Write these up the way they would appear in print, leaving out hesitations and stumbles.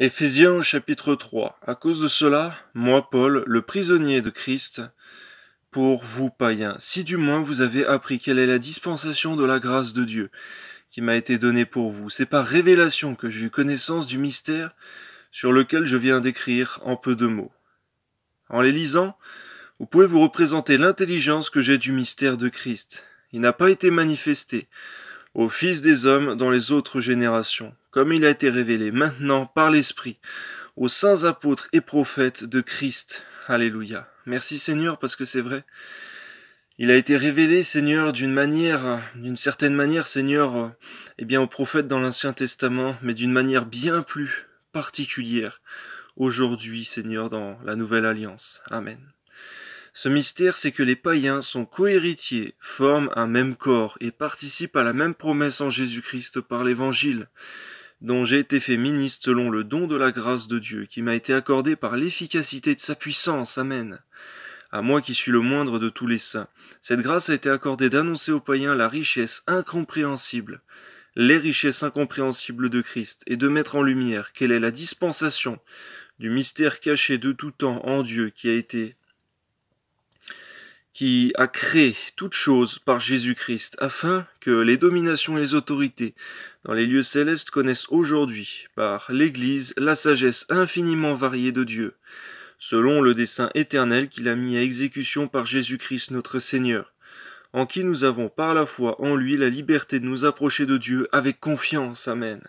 Éphésiens au chapitre 3. À cause de cela, moi Paul, le prisonnier de Christ, pour vous païens, si du moins vous avez appris quelle est la dispensation de la grâce de Dieu, qui m'a été donnée pour vous, c'est par révélation que j'ai eu connaissance du mystère sur lequel je viens d'écrire en peu de mots. En les lisant, vous pouvez vous représenter l'intelligence que j'ai du mystère de Christ. Il n'a pas été manifesté aux fils des hommes dans les autres générations, comme il a été révélé maintenant par l'Esprit, aux saints apôtres et prophètes de Christ. Alléluia. Merci Seigneur, parce que c'est vrai. Il a été révélé, Seigneur, d'une certaine manière, Seigneur, aux prophètes dans l'Ancien Testament, mais d'une manière bien plus particulière aujourd'hui, Seigneur, dans la Nouvelle Alliance. Amen. Ce mystère, c'est que les païens sont cohéritiers, forment un même corps et participent à la même promesse en Jésus-Christ par l'Évangile, dont j'ai été fait ministre selon le don de la grâce de Dieu, qui m'a été accordé par l'efficacité de sa puissance. Amen. À moi qui suis le moindre de tous les saints, cette grâce a été accordée d'annoncer aux païens la richesse incompréhensible, les richesses incompréhensibles de Christ, et de mettre en lumière quelle est la dispensation du mystère caché de tout temps en Dieu qui a créé toutes choses par Jésus-Christ, afin que les dominations et les autorités dans les lieux célestes connaissent aujourd'hui, par l'Église, la sagesse infiniment variée de Dieu, selon le dessein éternel qu'il a mis à exécution par Jésus-Christ notre Seigneur, en qui nous avons par la foi en lui la liberté de nous approcher de Dieu avec confiance. Amen.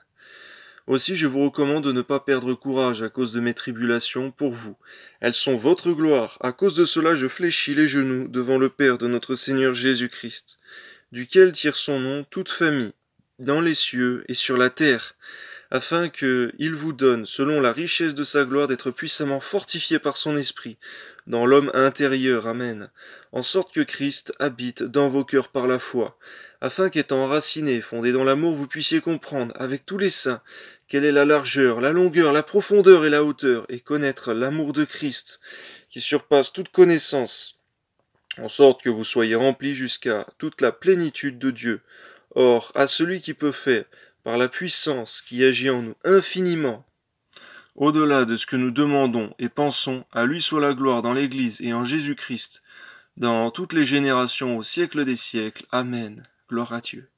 Aussi je vous recommande de ne pas perdre courage à cause de mes tribulations pour vous. Elles sont votre gloire. À cause de cela je fléchis les genoux devant le Père de notre Seigneur Jésus-Christ, duquel tire son nom toute famille, dans les cieux et sur la terre, afin qu'il vous donne, selon la richesse de sa gloire, d'être puissamment fortifié par son esprit, dans l'homme intérieur. Amen. En sorte que Christ habite dans vos cœurs par la foi, afin qu'étant enraciné, fondé dans l'amour, vous puissiez comprendre, avec tous les saints, quelle est la largeur, la longueur, la profondeur et la hauteur, et connaître l'amour de Christ, qui surpasse toute connaissance, en sorte que vous soyez remplis jusqu'à toute la plénitude de Dieu. Or, à celui qui peut faire, par la puissance qui agit en nous infiniment, au-delà de ce que nous demandons et pensons, à lui soit la gloire dans l'Église et en Jésus-Christ, dans toutes les générations au siècle des siècles. Amen. Gloire à Dieu.